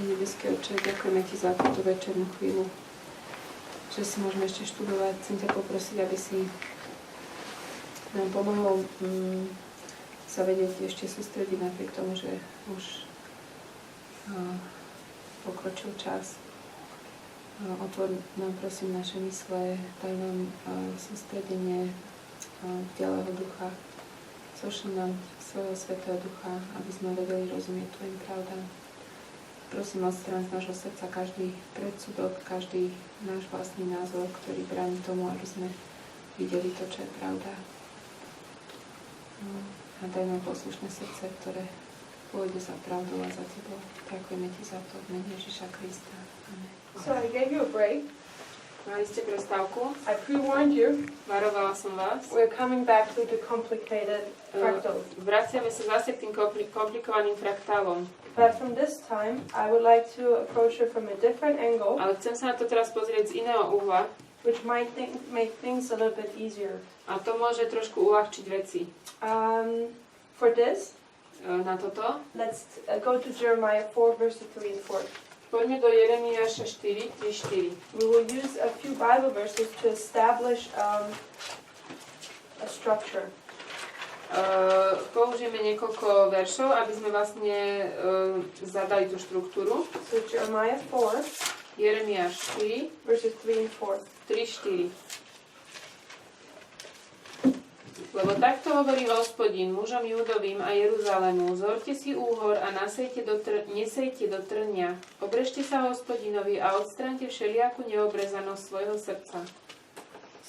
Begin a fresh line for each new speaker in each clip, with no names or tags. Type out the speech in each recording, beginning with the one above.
Nebeský Otče, ďakujeme Ti za túto večernú chvíľu, že si môžeme ešte študovať. Chcem ťa poprosiť, aby si nám pomohol sa vedieť ešte sústrediť napriek tomu, že už pokročil čas. Otvor nám prosím naše mysle, daj nám sústredenie vtelého ducha. Zošli nám svojho Svätého Ducha, aby sme vedeli rozumieť Tvojim pravdám. Prosím, odstráň z nášho srdca každý predsudok, každý náš vlastný názor, ktorý bráni tomu, aby sme videli to, čo je pravda. A daj nám poslušné srdce, ktoré pôjde za pravdou a za Tebou. Ďakujeme Ti za to v mene Ježiša Krista. Amen.
So I gave you a break.
Mali ste prestávku.
I pre-warned you.
Varovala som vás.
We're coming back to the complicated fractals.
Vraciame sa zase k tým komplikovaným fraktálom.
But from this time, I would like to approach it from a different angle.
Ale chcem sa na to teraz pozrieť z iného uhla.
Which might make things a little bit easier.
A to môže trošku uľahčiť veci.
For this,
na toto,
let's go to Jeremiah 4, verses 3 and 4.
Poďme do Jeremiáša 4, 3, 4.
We will use a few Bible verses to establish a structure.
Použijeme niekoľko veršov, aby sme vlastne zadali tú štruktúru.
So Jeremiah 4,
Jeremiáš 4,
verses 3 and 4.
3, 4. Lebo takto hovorí Hospodin mužom Júdovým a Jeruzalému: Zorte si úhor a nesejte do trňa. Obrežte sa Hospodinovi a odstraňte všelijakú neobrezanosť svojho srdca.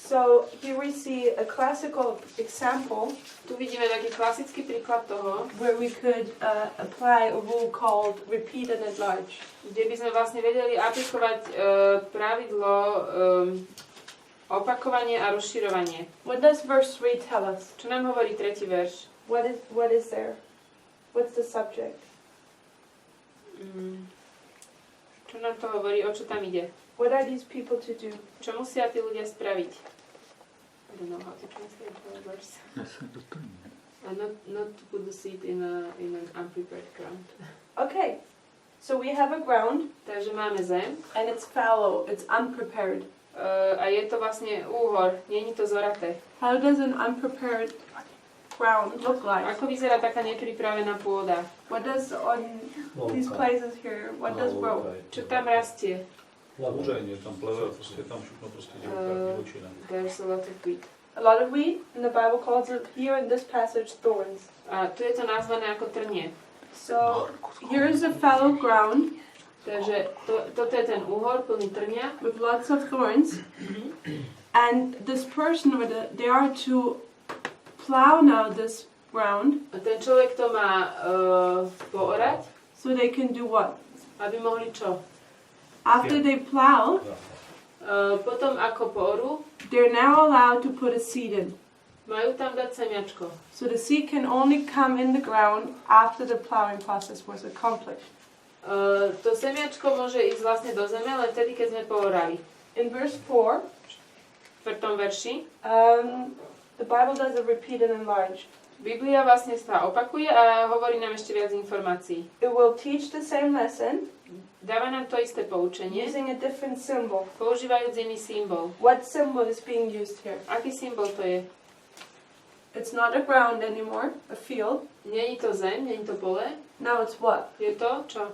So here we see a classical example.
Tu vidíme taký klasický príklad toho,
where we could apply a rule called repeat and enlarge.
Kde by sme vlastne vedeli aplikovať pravidlo opakovanie a rozširovanie.
What does verse 3 tell us?
Čo nám hovorí tretí verš?
What is there? What's the subject?
Čo nám to hovorí? O čo tam ide?
What are these people to do?
Čo musia tí ľudia spraviť? I don't know how to translate the verse. Not to put the seed in an unprepared ground.
Okay. So we have a ground.
Takže máme zem.
And it's fallow. It's unprepared.
A je to vlastne úhor, nie je to zoraté.
How does an unprepared ground look like?
Ako vyzerá taká nepripravená pôda?
What does on these places here, what does grow?
Čo tam rastie?
Lúženie, tam pleve, tam všechno proste divočina.
There's a lot of wheat.
A lot of wheat, and the Bible calls it here in this passage thorns.
A tu je to nazvané ako trnie.
So here is a fallow ground.
Takže toto je ten úhor plný trnia.
With lots of thorns. And this person, they are to plow now this ground.
A ten človek to má poorať.
So they can do what?
Aby mohli čo?
After they plow,
potom ako pooru,
they're now allowed to put a seed in.
Majú tam dať semiačko.
So the seed can only come in the ground after the plowing process was accomplished.
To semiačko môže ísť vlastne do zeme, len vtedy, keď sme poorali.
In verse 4,
v 4. verši,
the Bible does a repeat and enlarge.
Biblia vlastne sa opakuje a hovorí nám ešte viac informácií.
It will teach the same lesson.
Dáva nám to isté poučenie.
Using a different symbol.
Používajúc iný symbol.
What symbol is being used here?
Aký symbol to je?
It's not a ground anymore, a field.
Nie je to zem, nie je to pole.
Now it's what?
Je to čo?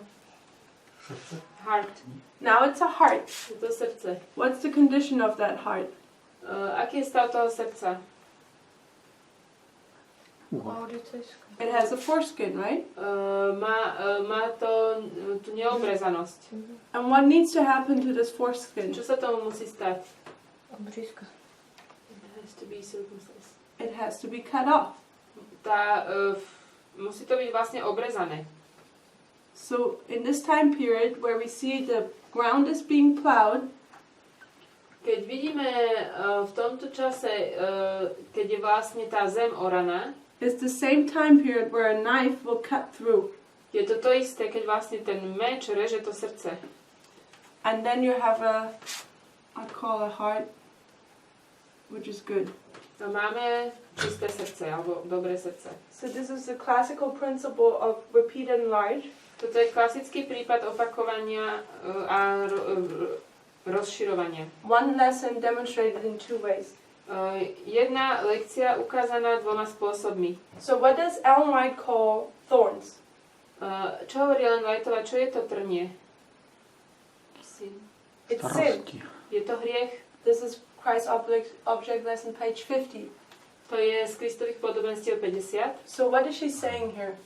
Heart.
Now it's a heart.
Je to srdce.
What's the condition of that heart?
Aký je stav toho srdca?
It has a foreskin, right?
Má to tú neobrezanosť.
And what needs to happen to this foreskin?
Čo sa tomu musí stať?
Obřízka.
It has to be circumcised.
It has to be cut off.
Musí to byť vlastne obrezané.
So in this time period where we see the ground is being plowed,
keď vidíme v tomto čase, keď je vlastne tá zem oraná,
it's the same time period where a knife will cut through.
Je to to isté, keď vlastne ten meč reže to srdce.
And then you have I call a heart, which is good.
A máme čisté srdce, alebo dobré srdce.
So this is the classical principle of repeat and enlarge.
To Toto je klasický prípad opakovania a rozširovania.
One lesson demonstrated in two ways.
Jedna lekcia ukázaná dvoma spôsobmi.
So what does Ellen White call thorns?
Čo hovorí Ellen Whiteová, čo je to trnie? Sin.
It's sin.
Je to hriech.
This is Christ's object lesson, page 50.
To je z Kristových podobenstiev 50.
So what is she saying here?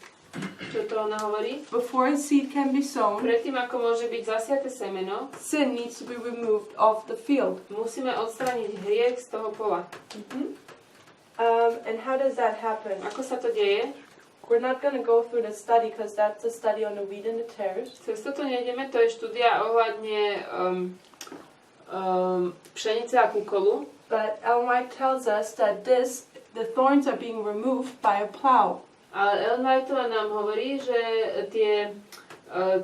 Čo to ona hovorí?
Before a seed can be sown,
Predtým, ako môže byť zasiaté semeno,
sin needs to be removed off the field.
musíme odstrániť hriech z toho pola.
And how does that happen?
Ako sa to deje?
We're not going to go through the study because that's a study on the wheat and the tares.
Cez toto nejdeme, to je štúdia ohľadne pšenice a kukolu.
But Ellen White tells us that the thorns are being removed by a plow.
Ale Ellen Whiteová nám hovorí, že tie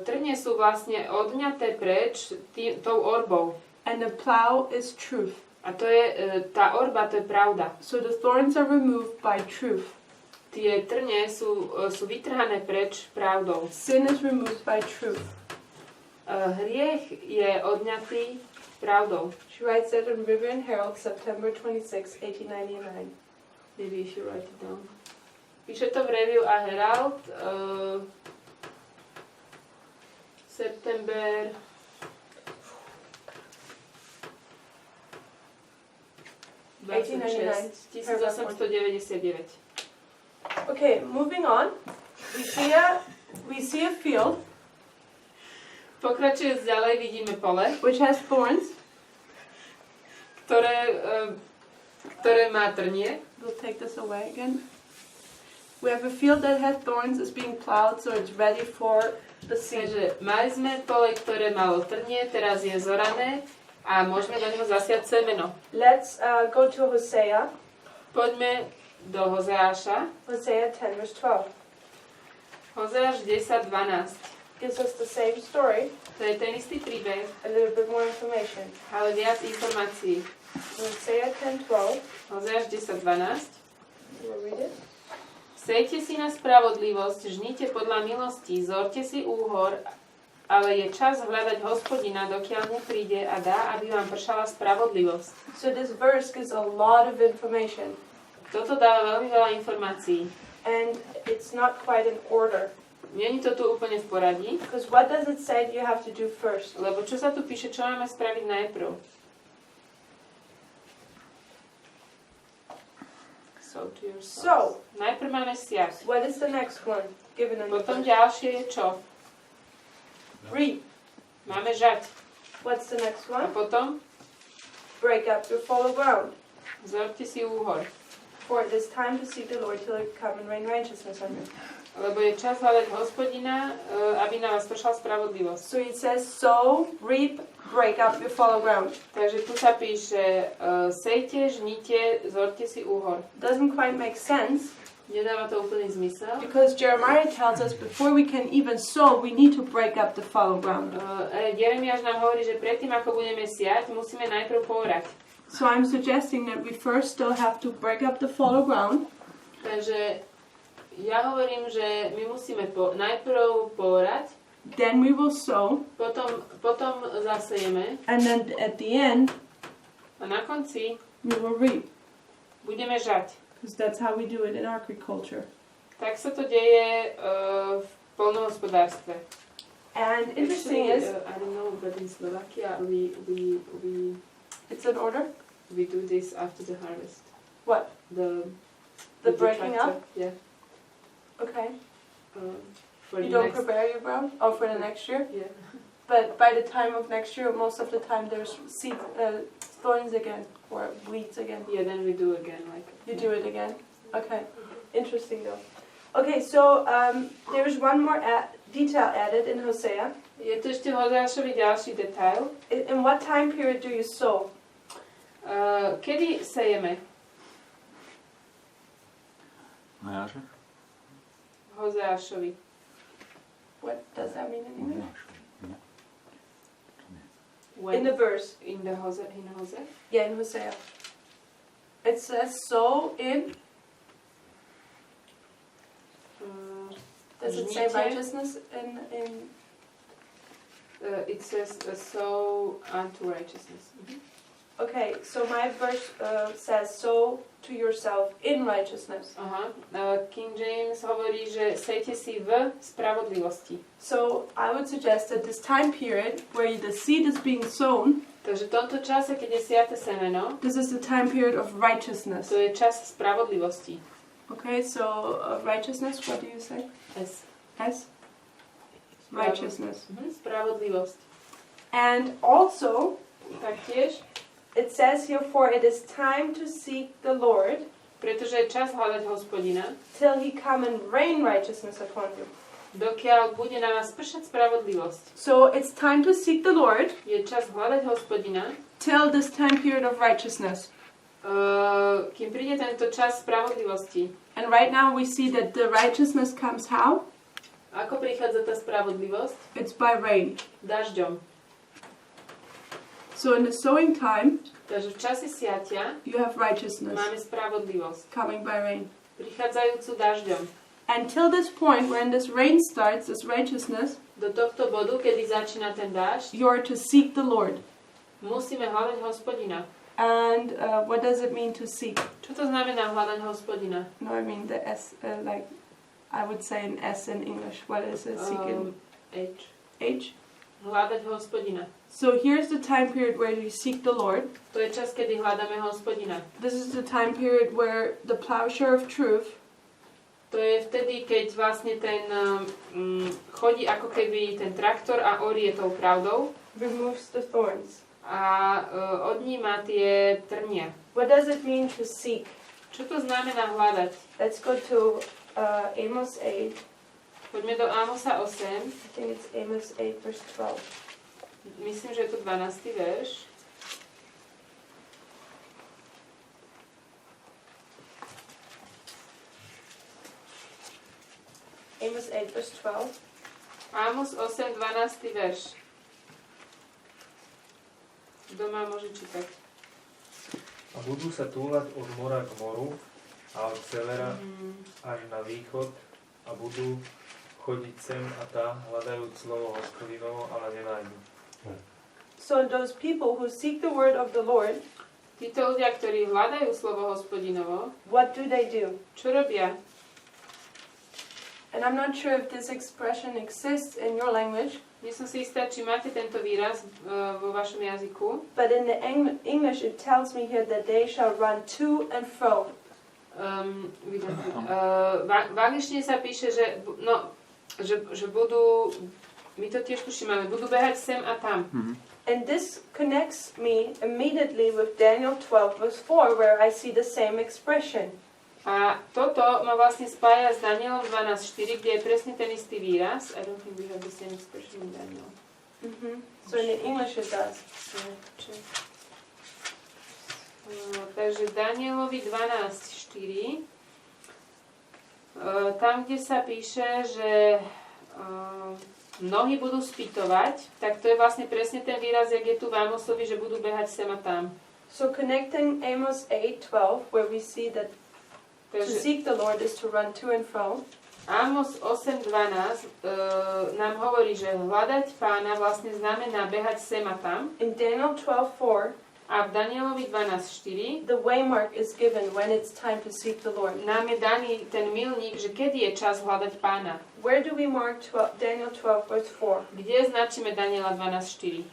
trnie sú vlastne odňaté preč tou orbou.
And the plow is truth.
A to je, tá orba, to je pravda.
So the thorns are removed by truth.
Tie trnie sú vytrhané preč pravdou.
Sin is removed by truth.
Hriech je odňatý pravdou.
She writes that in River and Herald, September 26, 1899.
Maybe if you write it down. Píše to v Review a Herald. September 1899.
Okay, moving on. We see a field
Pokračujúc ďalej vidíme pole,
which has thorns.
ktoré má trnie.
We'll take this away again. We have a field that has thorns, is being plowed, so it's ready for the seed.
Takže mali sme pole, ktoré malo trnie, teraz je zorané a môžeme do neho zasiať semeno.
Let's go to Hosea.
Poďme do Hozeáša.
Hosea 10, verse 12.
Hozeáš 10:12.
Gives us the same story,
To je ten istý príbeh,
a little bit more information.
ale viac informácií.
Hosea 10:12.
Hozeáš 10:12.
We'll read it.
Sejte si na spravodlivosť, žnite podľa milosti, zorte si úhor, ale je čas hľadať Hospodina, dokiaľ nepríde a dá, aby vám pršala spravodlivosť.
So this verse gives a lot of information,
Toto dáva veľmi veľa informácií.
and it's not quite in order.
Není to tu úplne v poradí,
Because what does it say you have to do first?
lebo čo sa tu píše, čo máme spraviť najprv? Sow to yourselves. Najprv máme siať.
What is the next one? Given in the
Potom
verse.
ďalšie je čo?
Reap.
Máme žať.
What's the next
A
one?
potom
Break up your fallow ground.
zorte si úhor.
For it is time to seek the Lord till he come and rain righteousness on you.
Lebo je čas hľadať Hospodina, aby na vás pršal spravodlivosť.
So it says, sow, reap, break up your fallow ground.
Takže tu sa píše sejte, žnite, zorte si úhor.
Doesn't quite make sense,
Nedáva to úplný zmysel.
because Jeremiah tells us before we can even sow, we need to break up the fallow ground.
Jeremiáš nám hovorí, že predtým, ako budeme siať, musíme najprv poorať.
So I'm suggesting that we first still have to break up the fallow ground,
Takže ja hovorím, že my musíme najprv poorať,
then we will sow,
potom zasejeme
and then at the end,
a na konci
we will reap.
budeme žať.
Because that's how we do it in agriculture.
Tak sa to deje v poľnohospodárstve.
And interesting is,
I don't know, but in Slovakia we
it's in order.
do this after the harvest.
What?
The
breaking
tractor,
up?
Yeah.
Okay.
For
You
the
don't
next,
prepare your ground? Oh, for the next year?
Yeah.
But by the time of next year, most of the time there's thorns again, or weeds again.
Yeah, then we do again like.
You do it again? Okay. Interesting though. Okay, so there's one more detail added in Hosea.
Je tu ešte v Hozeášovi ďalší detail.
In what time period do you sow?
Kedy sejeme?
Na jaře?
Hozeášovi.
What does that mean in English?
Ne.
When?
In the verse.
In Hose?
Yeah, in Hosea. It says sow in Does it say righteousness in
It says sow unto righteousness.
Okay, so my verse says sow to yourself in righteousness.
Aha. King James hovorí, že sejte si v spravodlivosti.
So I would suggest that this time period where the seed is being sown,
Takže v tomto čase, keď je siate semeno,
this is the time period of righteousness.
to je čas spravodlivosti.
Okay, so righteousness, what do you say?
S.
S? Righteousness.
Spravodlivosť.
And also,
Taktiež,
it says here, for it is time to seek the Lord
pretože je čas hľadať Hospodina,
till he come and rain righteousness upon you.
dokiaľ bude na vás pršať spravodlivosť.
So it's time to seek the Lord
Je čas hľadať Hospodina,
till this time period of righteousness.
kým príde tento čas spravodlivosti.
And right now we see that the righteousness comes how?
Ako prichádza tá spravodlivosť?
It's by rain.
Dažďom.
So in the sowing time,
Takže v čase siatia
you have righteousness
máme spravodlivosť,
coming by rain.
prichádzajúcu dažďom.
Until this point, when this rain starts, this righteousness,
Do tohto bodu, kedy začína ten dážď,
you are to seek the Lord.
musíme hľadať Hospodina.
And what does it mean to seek?
Čo to znamená hľadať Hospodina?
No, I mean the S, like I would say an S in English. What is it? Seek in
H.
H?
Hľadať Hospodina.
So here's the time period where you seek the Lord.
To je čas, kedy hľadáme Hospodina.
This is the time period where the plowshare of truth
To je vtedy, keď vlastne ten chodí ako keby ten traktor a orie tou pravdou
removes the thorns.
a odníma tie trnia.
What does it mean to seek?
Čo to znamená hľadať?
Let's go to Amos 8.
Poďme do Ámosa 8.
I think it's Amos 8 verse 12.
Myslím, že je to 12. verš.
Amos 8 verse 12.
Ámos 8, 12. verš. Kto má, môže čítať.
A budú sa túlať od mora k moru a od severa až na východ a budú chodiť sem a tá, hľadajúc slovo Hospodinovo, ale nenájdu.
So those people who seek the word of the Lord,
Títo ľudia, ktorí hľadajú slovo Hospodinovo,
what do they do?
čo robia?
And I'm not sure if this expression exists in your language,
Nie som si istá, či máte tento výraz vo vašom jazyku.
but in the English it tells me here that they shall run to and fro.
V angličtine sa píše, že budú, my to tiež tušíme, ale budú behať sem a tam.
And this connects me immediately with Daniel 12 verse 4 where I see the same expression.
A toto ma vlastne spája s Danielom 12.4, kde je presne ten istý výraz. I don't think we have the same expression in Daniel.
So in the English it does.
Takže Danielovi 12.4, tam, kde sa píše, že mnohí budú spýtovať, tak to je vlastne presne ten výraz, jak je tu v Ámosovi, že budú behať sem a tam.
So connecting Amos 8:12 where we see that to seek the Lord is to run to and fro.
Ámos 8.12 nám hovorí, že hľadať Pána vlastne znamená behať sem a tam.
In Daniel 12:4
A v Danielovi 12.4
the waymark is given when it's time to seek the Lord.
nám je daný ten milník, že kedy je čas hľadať Pána.
Where do we mark Daniel 12 verse 4?
Kde značíme Daniela 12.4?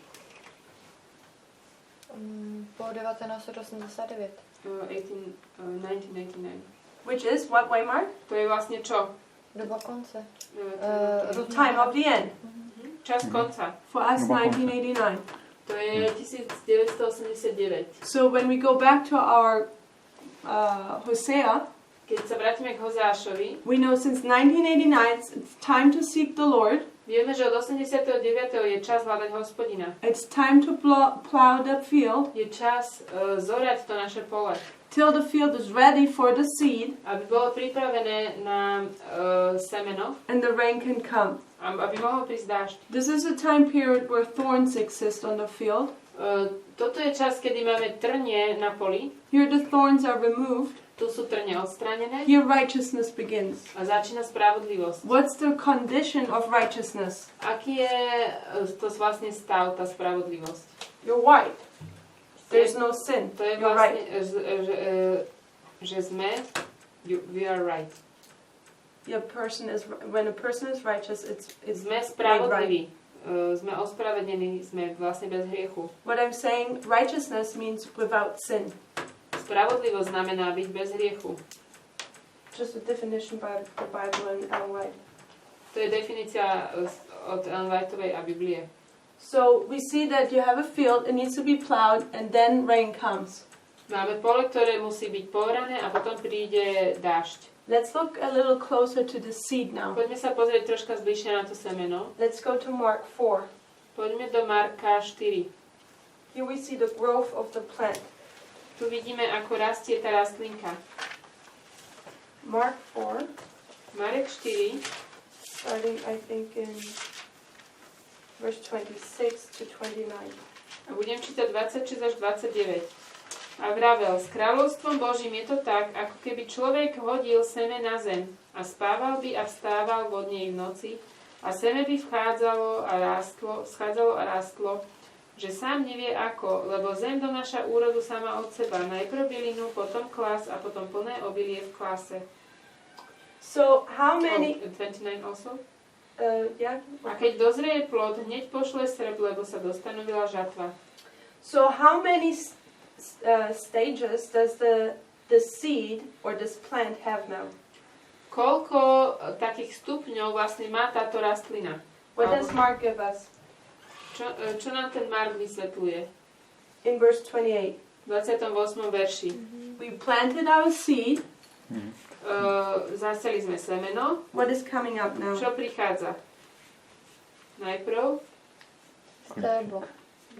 Po 1989.
1999.
Which is what waymark?
To je vlastne čo?
Doba konce.
The time of the end.
Čas konca.
For us 1989.
To je 1989.
So when we go back to our Hosea,
Keď sa vrátime k Hozeášovi,
we know since 1989 it's time to seek the Lord.
vieme, že od 89. je čas hľadať Hospodina.
It's time to plow the field
Je čas zorať to naše pole,
till the field is ready for the seed
aby bolo pripravené na semeno,
and the rain can come.
aby mohol prísť dážď.
This is a time period where thorns exist on the field.
Toto je čas, kedy máme trnie na poli.
Here the thorns are removed.
Tu sú trne odstránené
Here righteousness begins.
a začína spravodlivosť.
What's the condition of righteousness?
Aký je to vlastne stav, tá spravodlivosť?
You're white. There's no sin.
To je
You're
vlastne,
right.
že sme, we are right.
When a person is righteous, it's
Sme
made right.
spravodliví. Sme ospravedlnení, sme vlastne bez hriechu.
What I'm saying, righteousness means without sin.
Spravodlivosť znamená byť bez hriechu.
Just a definition by the Bible and Ellen White.
To je definícia od Ellen Whiteovej a Biblie.
So we see that you have a field, it needs to be plowed, and then rain comes.
Máme pole, ktoré musí byť porané a potom príde dážď.
Let's look a little closer to the seed now.
Poďme sa pozrieť troška zbližšie na to semeno.
Let's go to Mark 4.
Poďme do Marka 4.
Here we see the growth of the plant.
Tu vidíme, ako rastie tá rastlinka.
Mark 4,
Marek 4,
starting I think in verse 26 to 29.
a budem čítať 26 až 29. A vravel, s kráľovstvom Božím je to tak, ako keby človek hodil seme na zem a spával by a vstával vodne v noci a seme by schádzalo a rástlo, že sám nevie ako, lebo zem donáša úrodu sama od seba, najprv bylinu, potom klas a potom plné obilie v klase.
So how many...
29 also?
Yeah.
A keď dozrie plod, hneď pošle srb, lebo sa dostanovila žatva.
So how many stages does the seed or this plant have now?
Koľko takých stupňov vlastne má táto rastlina?
What does Mark give us?
Čo nám ten Mark vysvetľuje?
In verse 28.
V 28. verši.
We planted our seed.
Zaseli sme semeno.
What is coming up now?
Čo prichádza? Najprv
Stéblo.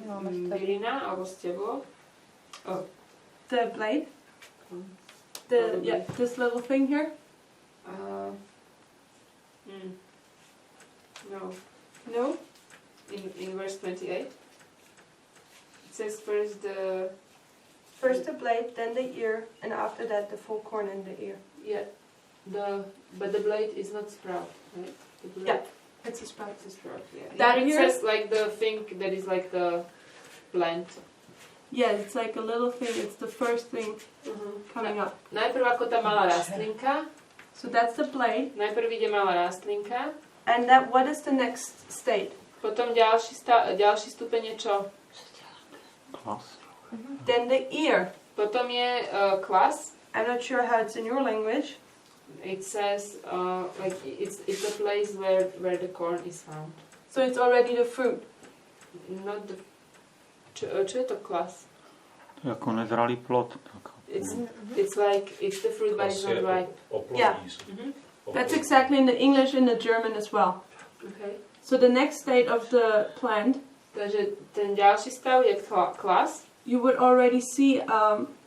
Máme stéblo.
bylina alebo steblo.
The blade?
Probably.
This little thing here?
No.
No?
In verse 28. It says first the...
First the blade, then the ear, and after that the full corn in the ear.
Yeah. But the blade is not sprout, right? The blade,
Yeah. It's a sprout.
It's a sprout, yeah.
That
It
here?
says like the thing that is like the plant.
Yeah, it's like a little thing. It's the first thing coming up.
Najprv ako tá malá rastlinka.
So that's the blade.
Najprv ide malá rastlinka.
And what is the next state?
Potom ďalší stupeň je čo?
Klas.
Then the ear.
Potom je klas.
I'm not sure how it's in your language.
It says like it's the place where the corn is found.
So it's already the fruit.
Not the... Čo je to klas?
Jako nezralý plod.
It's like it's the fruit but it's not ripe.
Yeah. That's exactly in the English and the German as well.
Okay.
So the next state of the plant,
Takže ten ďalší stav je klas.
you would already see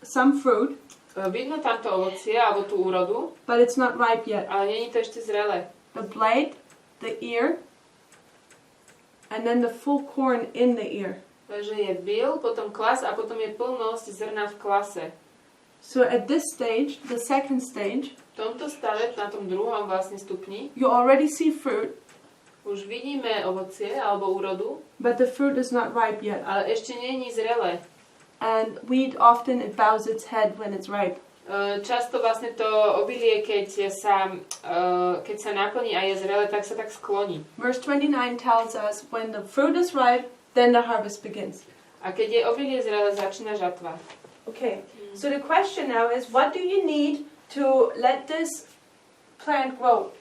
some fruit,
Vidno tam to ovocie alebo tú úrodu,
but it's not ripe yet.
ale nie je to ešte zrelé.
The blade, the ear, and then the full corn in the ear.
Takže je byl, potom klas a potom je plnosť zrna v klase.
So at this stage, the second stage,
V tomto stave, na tom druhom vlastne stupni,
you already see fruit,
už vidíme ovocie alebo úrodu,
but the fruit is not ripe yet.
ale ešte nie je zrelé.
And wheat often it bows its head when it's ripe.
Často vlastne to obilie, keď sa naplní a je zrelé, tak sa tak skloní.
Verse 29 tells us when the fruit is ripe, then the harvest begins.
A keď je obilie zrelé, začína žatva.
Okay, so the question now is, what do you need to let this plant grow?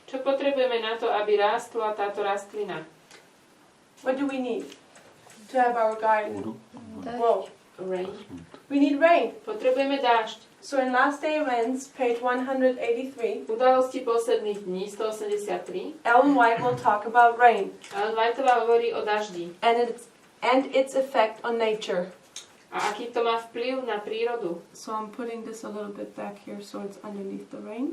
Čo potrebujeme na to, aby rástla táto rastlina?
What do we need to have our garden grow?
Rain.
We need rain.
Potrebujeme dážď.
So in Last Day Events, page 183,
Udalosti posledných dní, 183.
Ellen White will talk about rain
Ellen Whiteová hovorí o daždi.
and its effect on nature.
A aký to má vplyv na prírodu.
So I'm putting this a little bit back here so it's underneath the rain.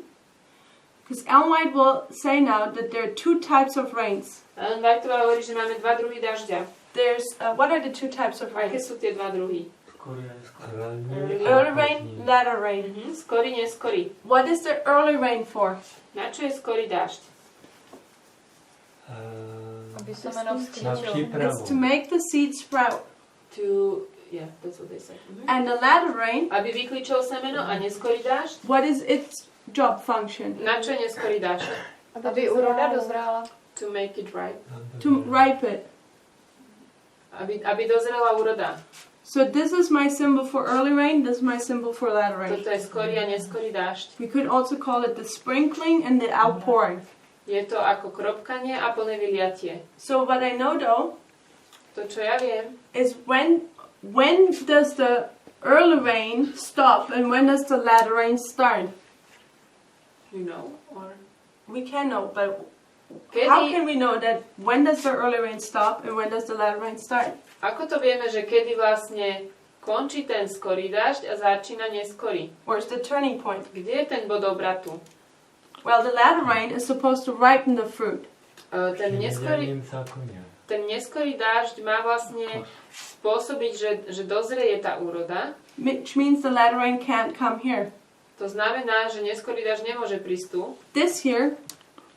Because Ellen White will say now that there are two types of rains.
Ellen Whiteová hovorí, že máme dva druhy dažďa.
There's what are the two types of
Aké
rains?
sú tie dva druhy?
Early rain, latter rain.
Skorý, neskorý.
What is the early rain for?
Na čo je skorý dážď?
Aby semeno
Na
vzkřížilo.
přípravu.
It's to make the seed sprout.
Yeah, that's what they say.
And the latter rain,
Aby vykličil semeno a neskorý dážď?
what is its job function?
Na čo je neskorý dážď?
Aby úroda dozrála.
To make it ripe.
To ripe it.
Aby dozrela úroda.
So this is my symbol for early rain, this is my symbol for latter rain.
Toto je skorý a neskorý dážď.
We could also call it the sprinkling and the outpouring.
Je to ako kropkanie a plné vyliatie.
So what I know though
To, čo ja viem,
is when does the early rain stop and when does the latter rain start?
you know, or...
We can know, but how
Kedy,
can we know that when does the early rain stop and when does the latter rain start?
ako to vieme, že kedy vlastne končí ten skorý dážď a začína neskorý?
Where's the turning point?
Kde je ten bod obratu?
Well, the latter rain is supposed to ripen the fruit.
Ten neskorý dážď má vlastne spôsobiť, že dozrie tá úroda.
Which means the latter rain can't come here.
To znamená, že neskorý dážď nemôže prísť tu.
This here,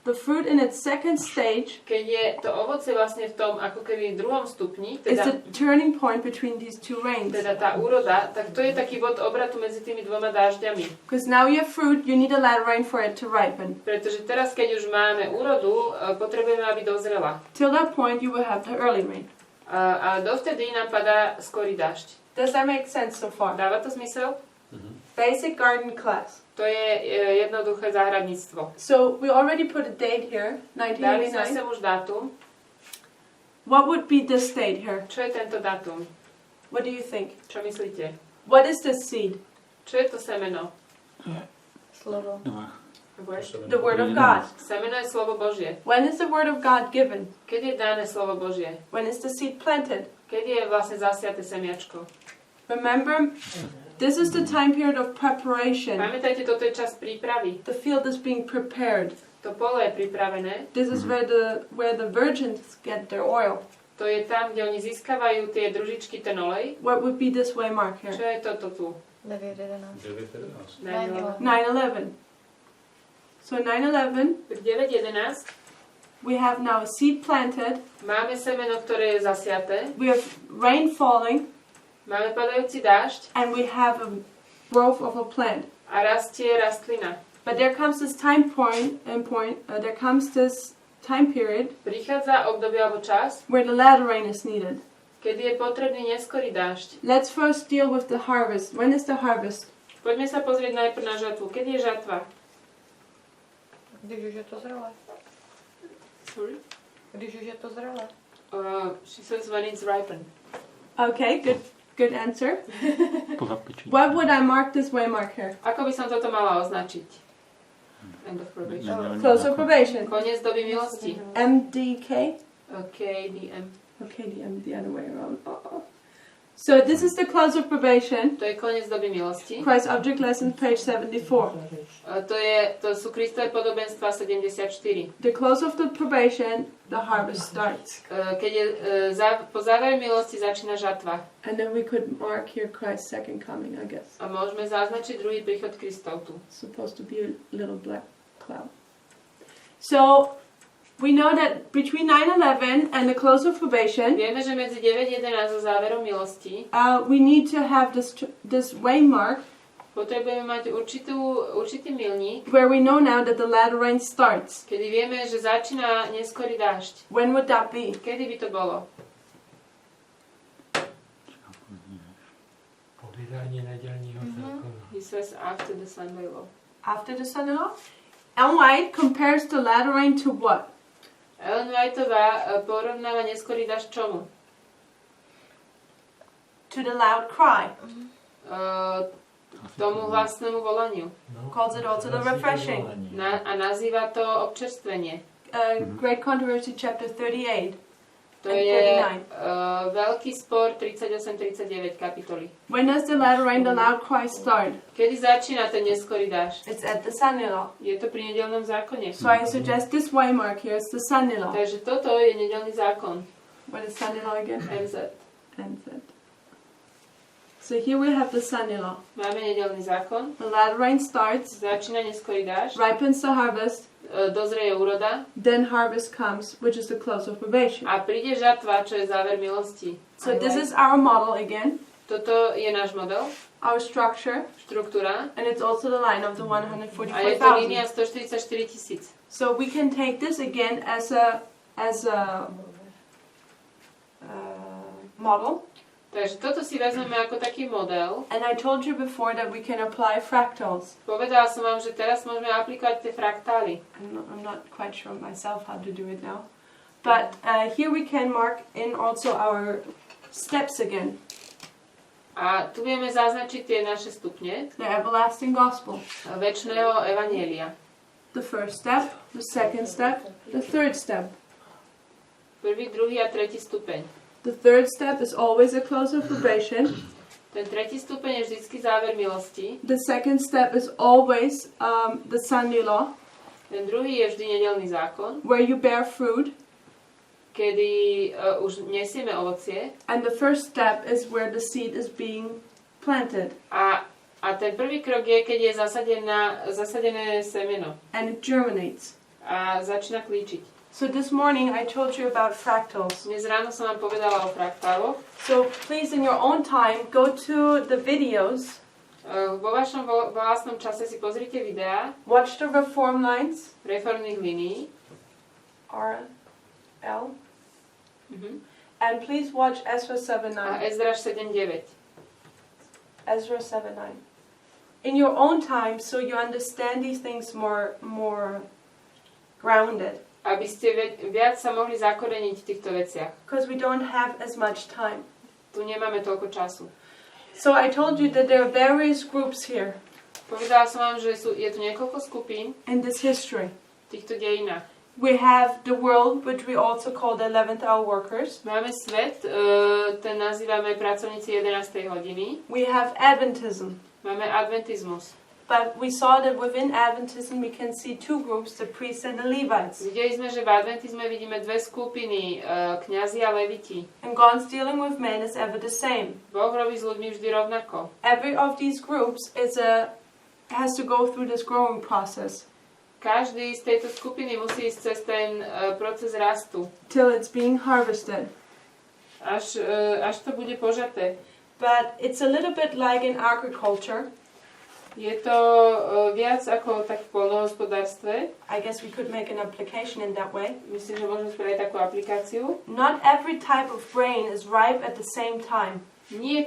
the fruit in its second stage,
Keď je to ovocie vlastne v tom, ako keby v druhom stupni,
is
teda
the turning point between these two rains.
tá úroda, tak to je taký bod obratu medzi tými dvoma dážďami.
Because now you have fruit, you need a latter rain for it to ripen.
Pretože teraz, keď už máme úrodu, potrebujeme, aby dozrela.
Till that point, you will have the early rain.
A dovtedy nám padá skorý dážď.
Does that make sense so far?
Dáva to zmysel?
Basic garden class.
To je jednoduché záhradníctvo.
So we already put a date here,
Dali sme
1989.
sem už dátum.
What would be this date here?
Čo je tento dátum?
What do you think?
Čo myslíte?
What is this seed?
Čo je to semeno?
Slovo.
The word of God.
Semeno je slovo Božie.
When is the word of God given?
Keď je dané slovo Božie?
When is the seed planted?
Keď je vlastne zasiaté semiačko?
Remember, this is the time period of preparation.
Pamätajte, toto je čas prípravy.
The field is being prepared.
To pole je pripravené.
This is where the virgins get their oil.
To je tam, kde oni získavajú tie družičky, ten olej.
What would be this way mark
Čo
here?
je toto tu?
9:11.
9:11.
9/11. So 9/11,
9.11
we have now a seed planted.
máme semeno, ktoré je zasiaté.
We have rain falling,
Máme padajúci dážď
and we have a growth of a plant.
a rastie rastlina.
But there comes this time period
Prichádza obdobie alebo čas,
where the latter rain is needed.
kedy je potrebný neskorý dážď.
Let's first deal with the harvest. When is the harvest?
Poďme sa pozrieť najprv na žatvu. Kedy je žatva?
Když už je to zrelé.
Sorry?
Když už je to zrelé.
She says when it's ripened.
Okay, good answer. What would I mark this way mark here?
Ako by som toto mala označiť? End of probation.
Close of probation.
Koniec doby milosti.
MDK?
KDM.
Okay, the other way around. So this is the close of probation.
To je koniec doby milosti.
Christ Object Lesson, page 74.
To sú Kristové podobenstva 74.
The close of the probation, the harvest starts.
Keď je po závere milosti začína žatva.
And then we could mark here Christ's second coming, I guess.
A môžeme zaznačiť druhý príchod Kristov tu.
Supposed to be a little black cloud. So we know that between 9/11 and the close of probation,
Vieme, že medzi 9.11 a záverom milosti
we need to have this waymark
potrebujeme mať určitý milník,
where we know now that the latter rain starts.
kedy vieme, že začína neskorý dážď.
When would that be?
Kedy by to bolo?
Po vydání nedělního zákona.
He says after the Sunday law.
After the sun and off? Ellen White compares the latter rain to what?
Ellen Whiteová porovnáva neskorý dážď čomu?
To the loud cry.
Tomu hlasnému volaniu.
No,
Calls it also the refreshing.
A nazýva to občerstvenie.
Great Controversy, chapter 38.
To je veľký spor 38-39 kapitoly.
When does the latter rain, the loud cry start?
Kedy začína ten neskorý dážď?
It's at the Sunday law.
Je to pri nedeľnom zákone.
So I suggest this waymark here is the Sunday law.
Takže toto je nedeľný zákon.
What is Sunday law again?
MZ.
NZ. So here we have the Sunday law.
Máme nedeľný zákon.
The latter rain starts,
Začína neskorý dážď.
ripens the harvest,
Dozrie úroda.
then harvest comes, which is the close of probation.
A príde žatva, čo je záver milosti.
So this is our model again,
Toto je náš model,
our structure,
štruktúra.
and it's also the line of the
A je to
144,000.
línia 144 000.
So we can take this again as a model.
Takže toto si vezmeme ako taký model.
And I told you before that we can apply fractals.
Povedala som vám, že teraz môžeme aplikovať tie fraktály.
I'm not quite sure myself how to do it now. But here we can mark in also our steps again.
A tu vieme zaznačiť tie naše stupne
The everlasting gospel.
večného evanielia.
The first step, the second step, the third step.
Prvý, druhý a tretí stupeň.
The third step is always a close of probation.
Ten tretí stupeň je vždycky záver milosti.
The second step is always the Sunday law,
Ten druhý je vždy nedeľný zákon,
where you bear fruit.
kedy už nesieme ovocie.
And the first step is where the seed is being planted.
A ten prvý krok je, keď je zasadené semeno
And it germinates.
a začína klíčiť.
So this morning I told you about fractals.
Dnes ráno som vám povedala o fraktáloch.
So please in your own time go to the videos,
Vo vašom vlastnom čase si pozrite videá
watch the reform lines,
reformných linií.
R, L,
Mhm.
and please watch Ezra 7:9.
A Ezraš 7.9.
Ezra 7:9. In your own time, so you understand these things more grounded,
Aby ste viac sa mohli zakoreniť v týchto veciach.
because we don't have as much time.
Tu nemáme toľko času.
So I told you that there are various groups here
Povedala som vám, že je tu niekoľko skupín
in this history.
v týchto dejinách.
We have the world, which we also call the 11th hour workers.
Máme svet, ten nazývame pracovníci 11. hodiny.
We have Adventism.
Máme adventizmus.
But we saw that within Adventism we can see two groups, the priests and the Levites.
Videli sme, že v adventizme vidíme dve skupiny, kňazi a leviti.
And God's dealing with men is ever the same.
Boh robí s ľuďmi vždy rovnako.
Every of these groups has to go through this growing process
Každý z tejto skupiny musí ísť cez ten proces rastu,
till it's being harvested.
až to bude požaté.
But it's a little bit like in agriculture.
Je to viac ako tak v poľnohospodárstve.
I guess we could make an application in that way.
Myslím, že môžeme spraviť takú aplikáciu.
Not every type of grain is ripe at the same time.
Nie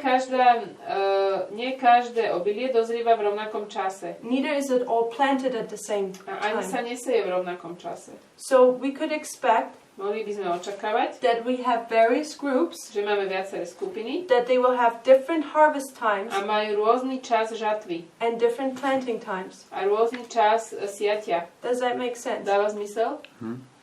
každé obilie dozrieva v rovnakom čase.
Neither is it all planted at the same
A ani sa
time.
neseje v rovnakom čase.
So we could expect
Mohli by sme očakávať,
that we have various groups,
že máme viaceré skupiny
that they will have different harvest times
a majú rôzny čas žatvy
and different planting times.
a rôzny čas siatia.
Does that make sense?
Dáva zmysel?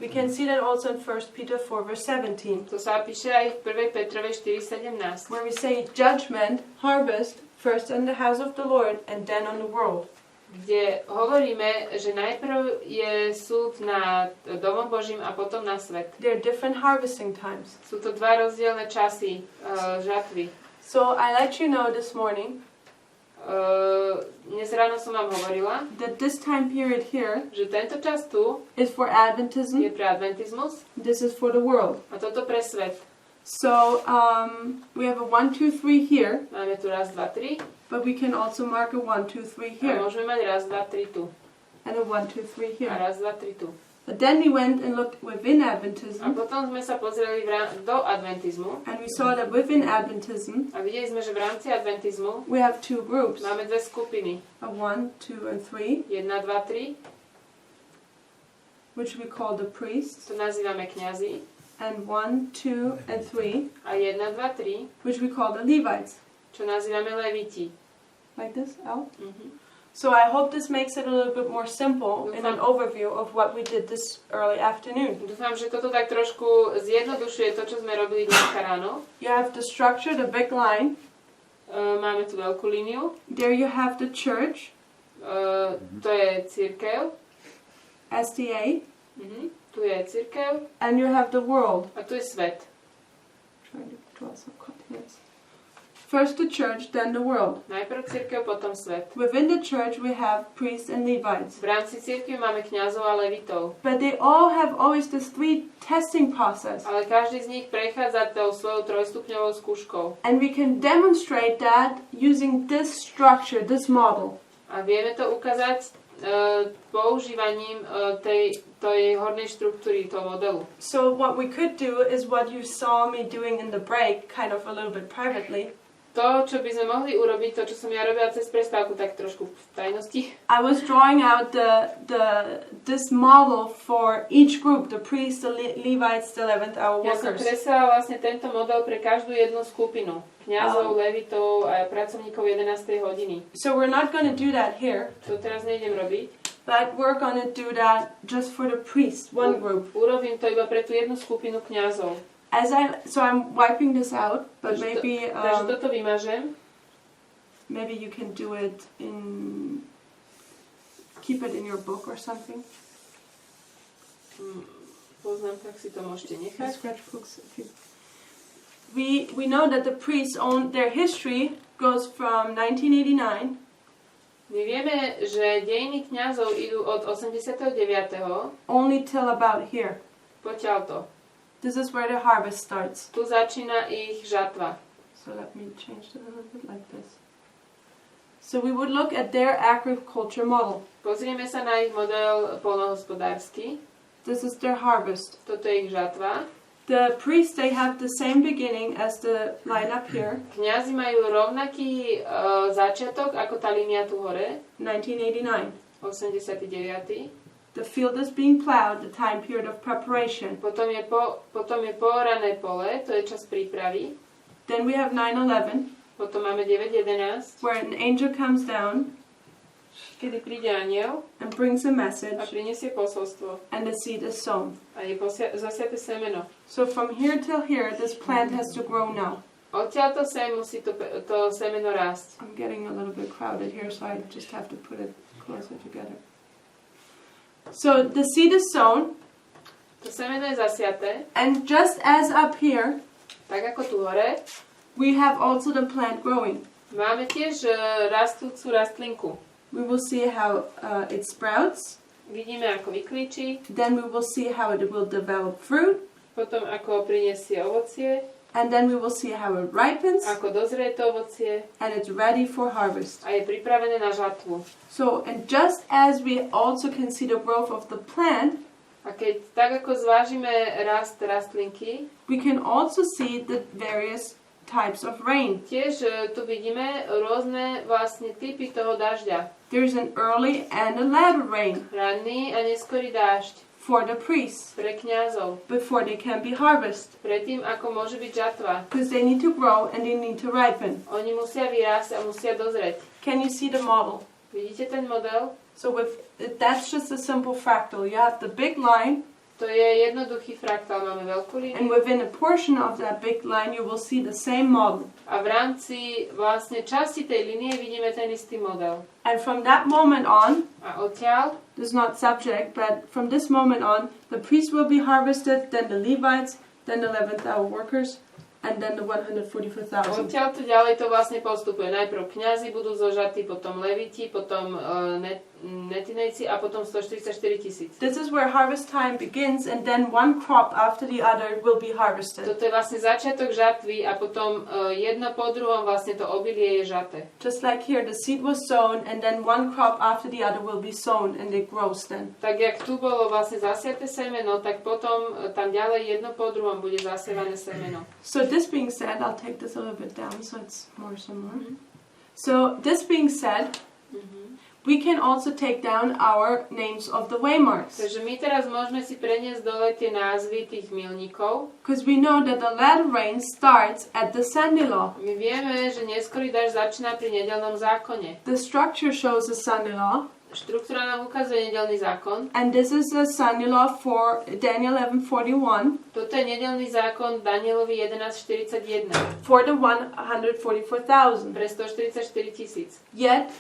We can see that also in 1 Peter 4 verse 17,
To sa píše aj v 1. Petrovej 4.17.
where we say judgment, harvest, first in the house of the Lord and then on the world.
Kde hovoríme, že najprv je súd nad domom Božím a potom na svet.
There are different harvesting times.
Sú to dva rozdielne časy žatvy.
So I let you know this morning
Dnes ráno som vám hovorila,
that this time period here
že tento čas tu
is for
je
Adventism,
pre adventizmus
this is for the world.
a toto pre svet.
So we have a 1, 2, 3 here,
Máme tu raz, dva, tri
but we can also mark a 1, 2, 3
a
here
môžeme mať raz, dva, tri tu
and a 1, 2, 3
a
here.
raz, dva, tri tu.
But then we went and looked within
A
Adventism,
potom sme sa pozreli do adventizmu
and we saw that within Adventism
a videli sme, že v rámci adventizmu
we have two groups,
máme dve skupiny.
a 1, 2, and 3,
1, 2, 3,
which we call the priests,
to nazývame kňazi.
and 1, 2, and 3,
A 1, 2, 3,
which we call the Levites.
čo nazývame leviti.
Like this, L?
Mhm.
So I hope this makes it a little bit more simple in an overview of what we did this early afternoon.
Dúfam, že toto tak trošku zjednodušuje to, čo sme robili dneska ráno.
You have the structure, the big line.
Máme tu veľkú líniu.
There you have the church,
To je cirkev.
SDA,
Tu je cirkev
and you have the world.
a tu je svet.
Trying to draw some context. First the church, then the world.
Najprv cirkev, potom svet.
Within the church we have priests and Levites.
V rámci cirkvi máme kňazov a levitov.
But they all have always this three testing process.
Ale každý z nich prechádza tou svojou trojstupňovou skúškou.
And we can demonstrate that using this structure, this model.
A vieme to ukázať používaním tej hornej štruktúry, toho modelu.
So what we could do is what you saw me doing in the break, kind of a little bit privately.
To, čo by sme mohli urobiť, to, čo som ja robila cez prestávku, tak trošku v tajnosti.
I was drawing out this model for each group, the priests, the Levites, the 11th hour
Ja som
workers.
kreslila vlastne tento model pre každú jednu skupinu. Kňazov, levitov a pracovníkov 11. hodiny.
So we're not going to do that here,
To teraz nejdem robiť.
but we're going to do that just for the priests, one group.
Urobím to iba pre tú jednu skupinu kňazov.
So I'm wiping this out, but maybe
Takže toto vymažem.
maybe you can do it keep it in your book or something.
Poznámkach si to môžete nechať.
Scratch books. We know that the priests own their history goes from 1989
My vieme, že dejiny kňazov idú od 89.
only till about here.
Potiaľto.
This is where the harvest starts.
Tu začína ich žatva.
So let me change it a little bit like this. So we would look at their agriculture model.
Pozrieme sa na ich model poľnohospodársky.
This is their harvest.
Toto je ich žatva.
The priests, they have the same beginning as the line up here,
Kňazi majú rovnaký začiatok ako tá línia tu hore,
1989.
89.
The field is being plowed, the time period of preparation.
Potom je poorané pole, to je čas prípravy.
Then we have 9/11,
Potom máme 9.11,
where an angel comes down
kedy príde anjel
and brings a
a
message,
prinesie posolstvo
and the seed is sown.
a je zasiate semeno.
So from here till here, this plant has to grow now.
Odtiaľto sem musí to semeno rásť.
I'm getting a little bit crowded here, so I just have to put it closer together. So the seed is sown,
To semeno je zasiaté,
and just as up here,
tak ako tu hore,
we have also the plant growing.
máme tiež rastúcu rastlinku.
We will see how it sprouts,
Vidíme, ako vyklíči,
then we will see how it will develop fruit,
potom ako prinesie ovocie,
and then we will see how it ripens,
ako dozrie to ovocie
and it's ready for harvest.
a je pripravené na žatvu.
So, and just as we also can see the growth of the plant,
A keď tak ako zvážime rast rastlinky,
we can also see the various types of rain.
tiež tu vidíme rôzne vlastne typy toho dažďa.
There's an early and a latter rain
Ranný a neskorý dážď
for the priests
pre kňazov,
before they can be harvested,
predtým ako môže byť žatva.
because they need to grow and they need to ripen.
Oni musia vyrásť a musia dozrieť.
Can you see the model?
Vidíte ten model?
So that's just a simple fractal. You have the big line,
To je jednoduchý fraktál, máme veľkú
and
líniu
within a portion of that big line you will see the same model.
a v rámci vlastne časti tej línie vidíme ten istý model.
And from that moment on,
A odtiaľ,
this is not subject, but from this moment on, the priests will be harvested, then the Levites, then the 11th hour workers, and then the 144,000.
odtiaľ tu ďalej to vlastne postupuje. Najprv kňazi budú zožatí, potom leviti, potom netinejci a potom 144 000.
This is where harvest time begins, and then one crop after the other will be harvested.
Toto je vlastne začiatok žatvy a potom jedno po druhom vlastne to obilie je žaté.
Just like here, the seed was sown, and then one crop after the other will be sown, and it grows then.
Tak jak tu bolo vlastne zasiaté semeno, tak potom tam ďalej jedno po druhom bude zasievané semeno.
So this being said, I'll take this a little bit down so it's more similar. So this being said, we can also take down our names of the waymarks,
Takže my teraz môžeme si preniesť dole tie názvy tých milníkov.
because we know that the latter rain starts at the Sunday law.
My vieme, že neskorý dážď začína pri nedeľnom zákone.
The structure shows the Sunday law,
Štruktúra nám ukazuje nedeľný zákon.
and this is the Sunday law for Daniel 11:41
Toto je nedeľný zákon Danielovi 11.41
for the 144,000.
pre 144 000.
Yet,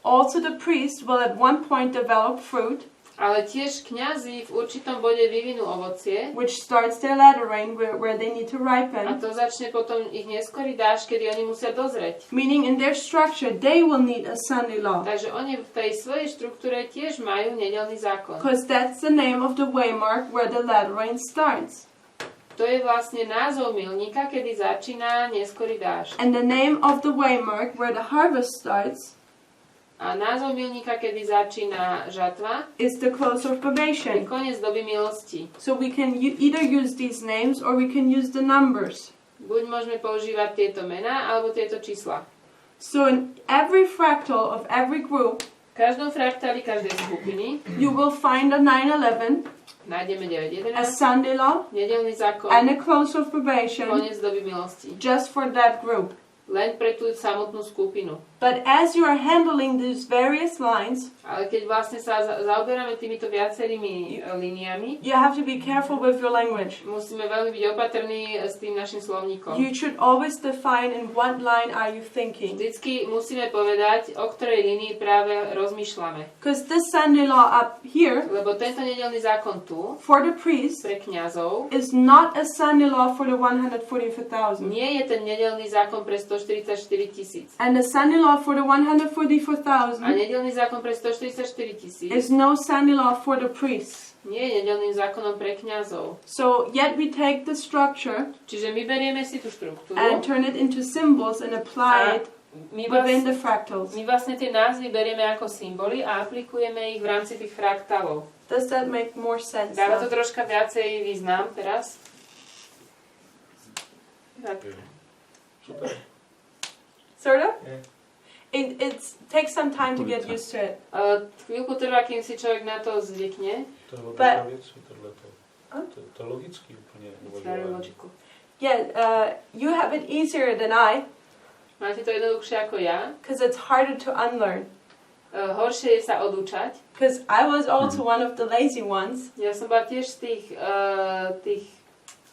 also the priest will at one point develop fruit,
Ale tiež kňazi v určitom bode vyvinú ovocie,
which starts their latter rain where they need to
a
ripen.
to začne potom ich neskorý dážď, kedy oni musia dozrieť.
Meaning in their structure, they will need a Sunday law.
Takže oni v tej svojej štruktúre tiež majú nedeľný zákon.
Because that's the name of the waymark where the latter rain starts.
To je vlastne názov milníka, kedy začína neskorý dážď.
And the name of the waymark where the harvest starts
A názov milníka, kedy začína žatva,
is the close of
je
probation.
koniec doby milosti.
So we can either use these names or we can use the numbers.
Buď môžeme používať tieto mená, alebo tieto čísla.
So in every fractal of every group,
V každom fraktáli každej skupiny
you will find a 911,
nájdeme
a
9.11,
Sunday law,
nedeľný zákon,
and a close of probation
koniec doby milosti.
just for that group.
Len pre tú samotnú skupinu.
But as you are handling these various lines,
Ale keď vlastne sa zaoberáme týmito viacerými liniami,
you have to be careful with your language.
musíme veľmi byť opatrní s tým našim slovníkom.
You should always define in what line are you thinking.
Vždycky musíme povedať, o ktorej línii práve rozmýšľame.
Because this Sunday law up here,
Lebo tento nedeľný zákon tu,
for the priest,
pre kňazov,
is not a Sunday law for the 144,000.
nie je ten nedeľný zákon pre 144 000.
And the Sunday law for the
A
144,000
nedeľný zákon pre 144 000
is no Sunday law for the priests.
nie je nedeľným zákonom pre kňazov.
So yet we take the structure
Čiže my berieme si tú štruktúru
and turn it into symbols and apply it
my
within
vlastne,
the fractals.
my vlastne tie názvy berieme ako symboly a aplikujeme ich v rámci tých fraktálov.
Does that make more sense?
Dáva to
now?
troška viacej význam teraz. Tak.
Super.
Sort of?
Yeah.
It takes some time to get used to it.
Chvíľku trvá, kým si človek na to zvykne.
To je
But-
logická vec, tohleto.
Huh?
To je logicky úplne
Very
uvažovanie.
logical.
Yeah, you have it easier than I,
Máte to jednoduchšie ako ja.
because it's harder to unlearn.
Horšie je sa odúčať.
Because I was also one of the lazy ones,
Ja som bola tiež z tých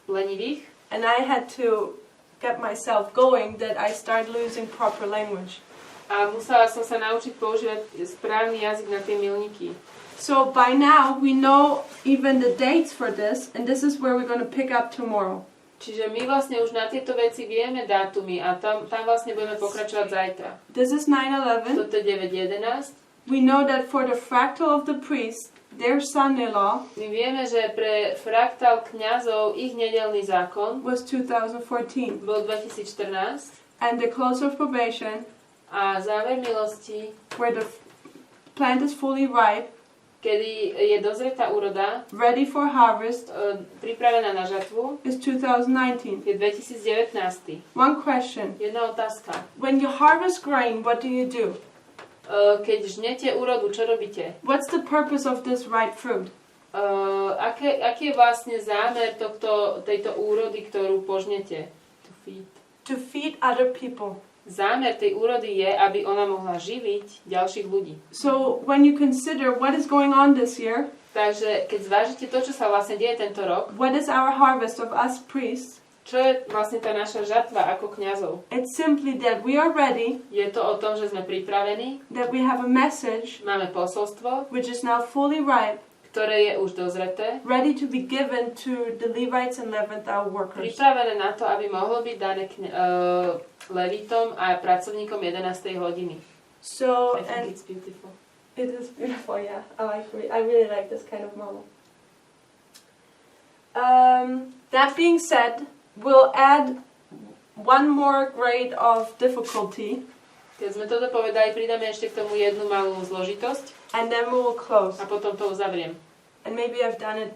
lenivých.
and I had to get myself going that I start losing proper language.
A musela som sa naučiť používať správny jazyk na tie milníky.
So by now we know even the dates for this, and this is where we're going to pick up tomorrow.
Čiže my vlastne už na tieto veci vieme dátumy a tam vlastne budeme pokračovať zajtra.
This is 9/11.
Toto je 9.11.
We know that for the fractal of the priest, their Sunday law
My vieme, že pre fraktál kňazov ich nedeľný zákon
was 2014,
bol 2014
and the close of probation,
a záver milosti,
where the plant is fully ripe,
kedy je dozretá úroda,
ready for harvest,
pripravená na žatvu,
is 2019.
je 2019.
One question.
Jedna otázka.
When you harvest grain, what do you do?
Keď žnete úrodu, čo robíte?
What's the purpose of this ripe fruit?
Aký je vlastne zámer tejto úrody, ktorú požnete? To feed.
To feed other people.
Zámer tej úrody je, aby ona mohla živiť ďalších ľudí.
So when you consider what is going on this year,
Takže keď zvážite to, čo sa vlastne deje tento rok,
what is our harvest of us priests,
čo je vlastne tá naša žatva ako kňazov?
it's simply that we are ready,
Je to o tom, že sme pripravení,
that we have a message
máme posolstvo,
which is now fully ripe,
ktoré je už dozreté,
ready to be given to the Levites and 11th hour workers.
pripravené na to, aby mohlo byť dané levitom a pracovníkom 11. hodiny.
So,
I think
and
it's beautiful.
it is beautiful, yeah. I really like this kind of model. That being said, we'll add one more grade of difficulty,
Keď sme toto povedali, pridáme ešte k tomu jednu malú zložitosť
and then we will close.
a potom to uzavriem.
And maybe I've done it.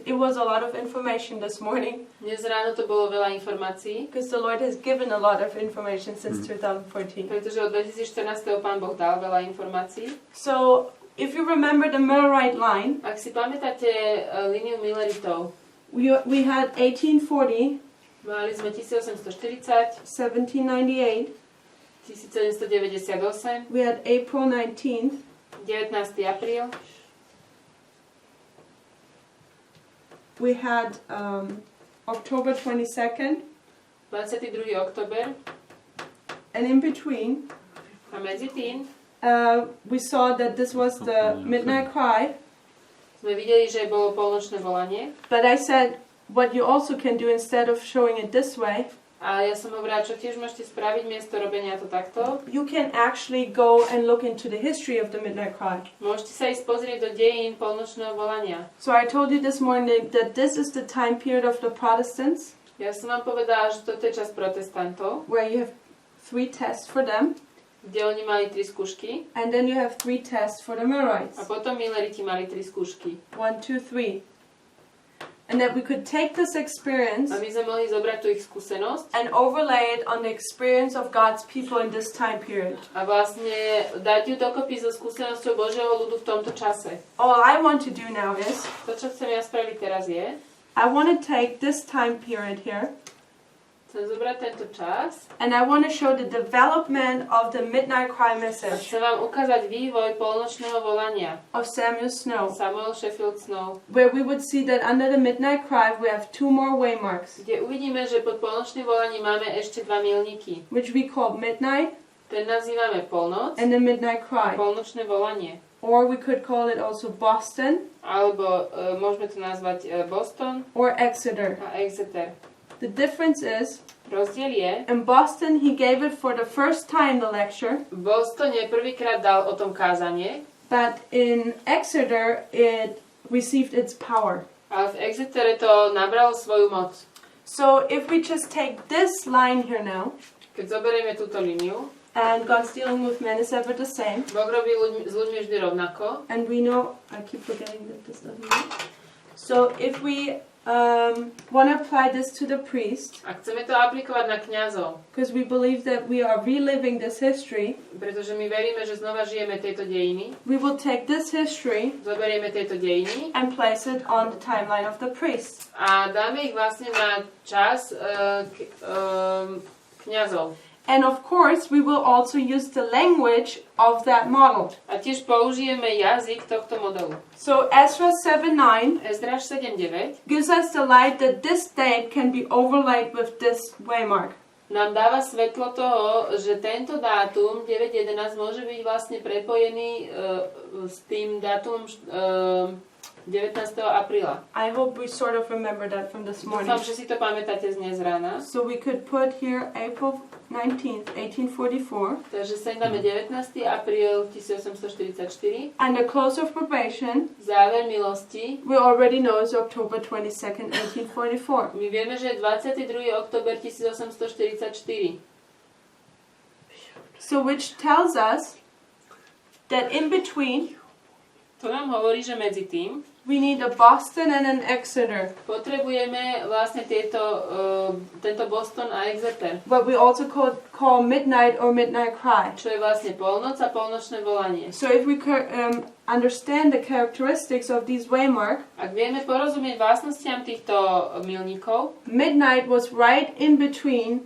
It was a lot of information this morning,
Dnes ráno to bolo veľa informácií,
because the Lord has given a lot of information since 2014.
pretože od 2014. Pán Boh dal veľa informácií.
So, if you remember the Millerite line,
Ak si pamätáte líniu Milleritov,
we had 1840,
mali sme 1840,
1798,
1798,
we had April 19th,
19. apríl,
we had October 22nd,
22. október
and in between,
a medzi tým
we saw that this was the midnight cry.
Sme videli, že bolo polnočné volanie.
But I said, what you also can do instead of showing it this way,
A ja som hovorila, čo tiež môžete spraviť miesto robenia to takto.
you can actually go and look into the history of the midnight cry.
Môžete sa ísť pozrieť do dejín polnočného volania.
So I told you this morning that this is the time period of the Protestants,
Ja som vám povedala, že toto je čas protestantov,
where you have 3 tests for them,
kde oni mali 3 skúšky
and then you have 3 tests for the Millerites.
a potom Milleriti mali 3 skúšky.
1, 2, 3. And that we could take this experience
A my sme mohli zobrať tú ich skúsenosť
and overlay it on the experience of God's people in this time period.
a vlastne dať ju dokopy so skúsenosťou Božieho ľudu v tomto čase.
All I want to do now is,
To, čo chcem ja spraviť teraz je,
I want to take this time period here,
chcem zobrať tento čas
and I want to show the development of the midnight cry
a
message
chcem vám ukázať vývoj polnočného volania.
of Samuel Snow,
Samuel Sheffield Snow,
where we would see that under the midnight cry we have 2 more waymarks,
kde uvidíme, že pod polnočným volaním máme ešte 2 milníky.
which we call midnight
Ten nazývame polnoc
and the midnight
a
cry.
polnočné volanie.
Or we could call it also Boston
Alebo môžeme to nazvať Boston
or Exeter.
a Exeter.
The difference is,
Rozdiel je,
in Boston he gave it for the first time the lecture,
v Bostone prvýkrát dal o tom kázanie,
but in Exeter it received its power.
ale v Exetere to nabralo svoju moc.
So if we just take this line here now,
Keď zoberieme túto líniu,
and God's dealing with men is ever the same,
Boh robí s ľuďmi vždy rovnako.
and we know, I keep forgetting that this doesn't work. So if we want to apply this to the priest,
A chceme to aplikovať na kňazov,
because we believe that we are reliving this history,
pretože my veríme, že znova žijeme tieto dejiny.
we will take this history
Zoberieme tieto dejiny
and place it on the timeline of the priest.
a dáme ich vlastne na čas kňazov.
And of course, we will also use the language of that model.
A tiež použijeme jazyk tohto modelu.
So Ezra 7:9
Ezráš 7.9
gives us the light that this date can be overlaid with this waymark.
nám dáva svetlo toho, že tento dátum 9.11 môže byť vlastne prepojený s tým dátumom 19. apríla.
I hope we sort of remember that from this morning.
Dúfam, že si to pamätáte z dnes rána.
So we could put here April 19th, 1844,
Takže sem dáme 19. apríl 1844.
and the close of probation
Záver milosti.
we already know is October 22nd, 1844.
My vieme, že je 22. október 1844.
So which tells us that in between
To nám hovorí, že medzi tým
we need a Boston and an Exeter,
potrebujeme vlastne tento Boston a Exeter,
what we also call midnight or midnight cry.
čo je vlastne polnoc a polnočné volanie.
So if we understand the characteristics of these waymark,
Ak vieme porozumieť vlastnostiam týchto milníkov,
midnight was right in between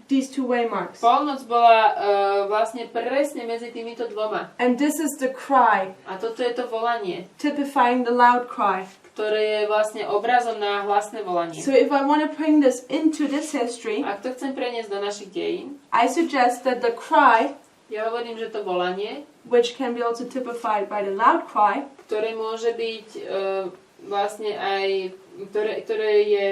these two waymarks.
polnoc bola vlastne presne medzi týmito dvoma.
And this is the cry,
A toto je to volanie,
typifying the loud cry.
ktoré je vlastne obrazom na hlasné volanie.
So if I want to bring this into this history,
Ak to chcem preniesť do našich dejín,
I suggest that the cry,
ja hovorím, že to volanie,
which can be also typified by the loud cry,
ktoré môže byť vlastne aj, ktoré je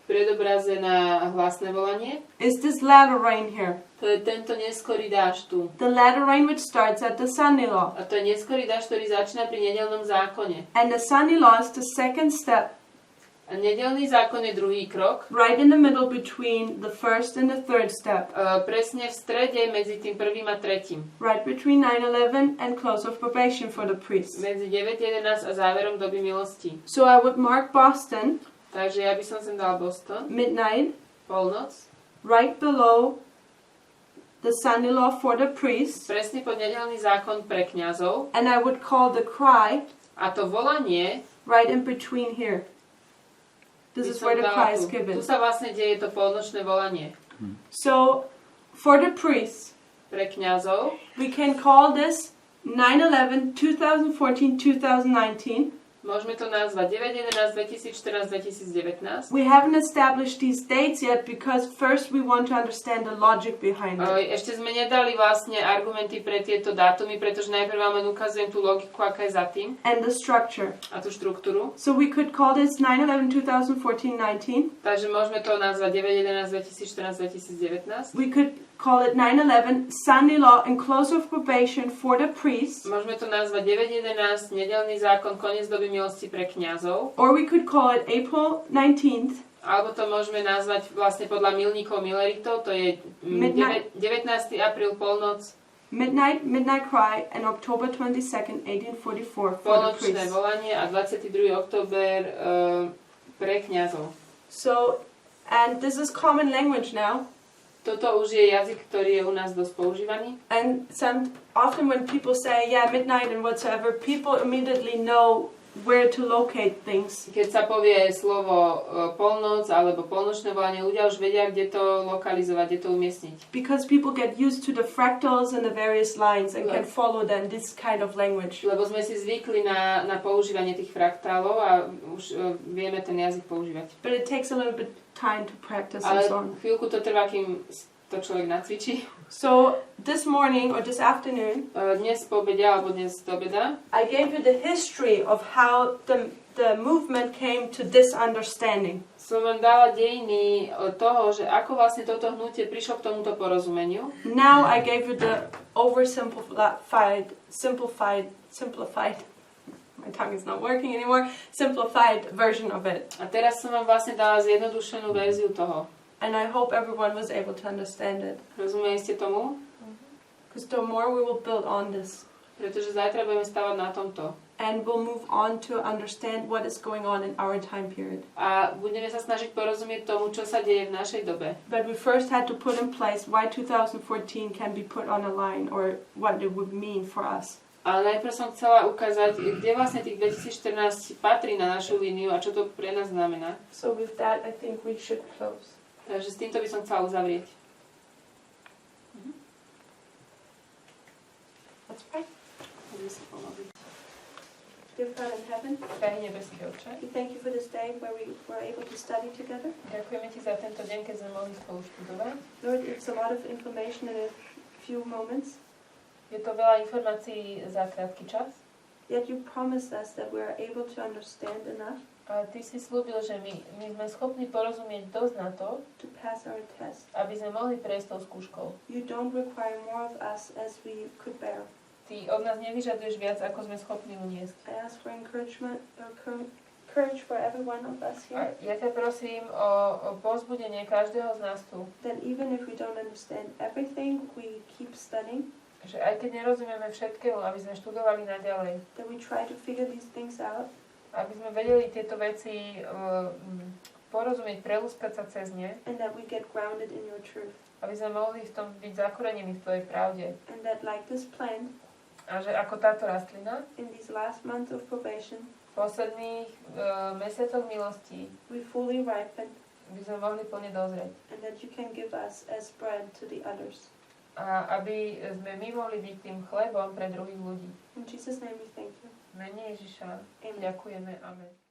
predobraze na hlasné volanie,
is this latter rain here.
to je tento neskorý dážď tu.
The latter rain which starts at the Sunday law.
A to je neskorý dážď, ktorý začína pri nedeľnom zákone.
And the Sunday law is the second step,
A nedeľný zákon je druhý krok,
right in the middle between the first and the third step,
presne v strede medzi tým prvým a tretím.
right between 9/11 and close of probation for the priest.
Medzi 9.11 a záverom doby milosti.
So I would mark Boston,
Takže ja by som sem dal Boston,
midnight,
polnoc,
right below the Sunday law for the priest,
presne pod nedeľný zákon pre kňazov.
and I would call the cry
A to volanie,
right in between here. This
by
is
som
where the
dala
cry is
tu.
given.
Tu sa vlastne deje to polnočné volanie.
So for the priests,
Pre kňazov
we can call this 9/11, 2014, 2019.
Môžeme to nazvať 9.11, 2014, 2019.
We haven't established these dates yet because first we want to understand the logic behind it.
Ešte sme nedali vlastne argumenty pre tieto dátumy, pretože najprv vám len ukazujem tú logiku, aká je za tým.
And the structure.
A tú štruktúru.
So we could call this 9/11, 2014, 19.
Takže môžeme to nazvať 9.11, 2014, 2019.
We could call it 9/11, Sunday law and close of probation for the priests.
Môžeme to nazvať 9.11, nedeľný zákon, koniec doby milosti pre kňazov.
Or we could call it April 19th.
Alebo to môžeme nazvať vlastne podľa milníkov mileritov, to je 19. apríl, polnoc.
Midnight cry, and October 22nd, 1844 for the
Polnočné
priests.
volanie a 22. október pre kňazov.
So, and this is common language now.
Toto už je jazyk, ktorý je u nás dosť používaný.
And often when people say, yeah, midnight and whatsoever, people immediately know where to locate things.
Keď sa povie slovo polnoc alebo polnočné volanie, ľudia už vedia, kde to lokalizovať, kde to umiestniť.
Because people get used to the fractals and the various lines and can follow then this kind of language.
Lebo sme si zvykli na používanie tých fraktálov a už vieme ten jazyk používať.
But it takes a little bit time to practice and
Ale
so on.
chvíľku to trvá, kým to človek nacvičí.
So this morning or this afternoon,
Dnes po obede alebo dnes do obeda
I gave you the history of how the movement came to this understanding.
som vám dala dejiny toho, že ako vlastne toto hnutie prišlo k tomuto porozumeniu.
Now I gave you the simplified, my tongue is not working anymore, simplified version of it.
A teraz som vám vlastne dala zjednodušenú verziu toho.
And I hope everyone was able to understand it.
Rozumeli ste tomu?
Because the more we will build on this.
Pretože zajtra budeme stavať na tomto.
And we'll move on to understand what is going on in our time period.
A budeme sa snažiť porozumieť tomu, čo sa deje v našej dobe.
But we first had to put in place why 2014 can be put on a line, or what it would mean for us.
Ale najprv som chcela ukázať, kde vlastne tých 2014 patrí na našu líniu a čo to pre nás znamená.
So with that, I think we should close.
Takže s týmto by som chcela uzavrieť.
Let's pray.
Poďme sa pomodliť.
Dear Father in heaven,
Drahý nebeský Otče,
we thank you for this day where we were able to study together.
ďakujeme Ti za tento deň, keď sme mohli spolu študovať.
Lord, it's a lot of information in a few moments,
Je to veľa informácií za krátky čas.
yet you promised us that we are able to understand enough
A Ty si slúbil, že my sme schopní porozumieť dosť na to,
to pass our test.
aby sme mohli prejsť tou skúškou.
You don't require more of us as we could bear.
Ty od nás nevyžaduješ viac, ako sme schopní uniesť.
I ask for encouragement or courage for every one of us
A
here,
ja ťa prosím o povzbudenie každého z nás tu,
that even if we don't understand everything, we keep studying,
že aj keď nerozumieme všetkému, aby sme študovali naďalej,
that we try to figure these things out,
aby sme vedeli tieto veci porozumieť, prelúskať sa cez ne,
and that we get grounded in your truth.
aby sme mohli v tom byť zakorenení v Tvojej pravde.
And that like this plant,
A že ako táto rastlina,
in these last months of probation,
v posledných mesiacoch milostí
we fully ripen,
by sme mohli plne dozrieť.
and that you can give us as bread to the others.
A aby sme my mohli byť tým chlebom pre druhých ľudí.
In Jesus' name we thank you.
V mene Ježiša
Amen.
ďakujeme. Amen.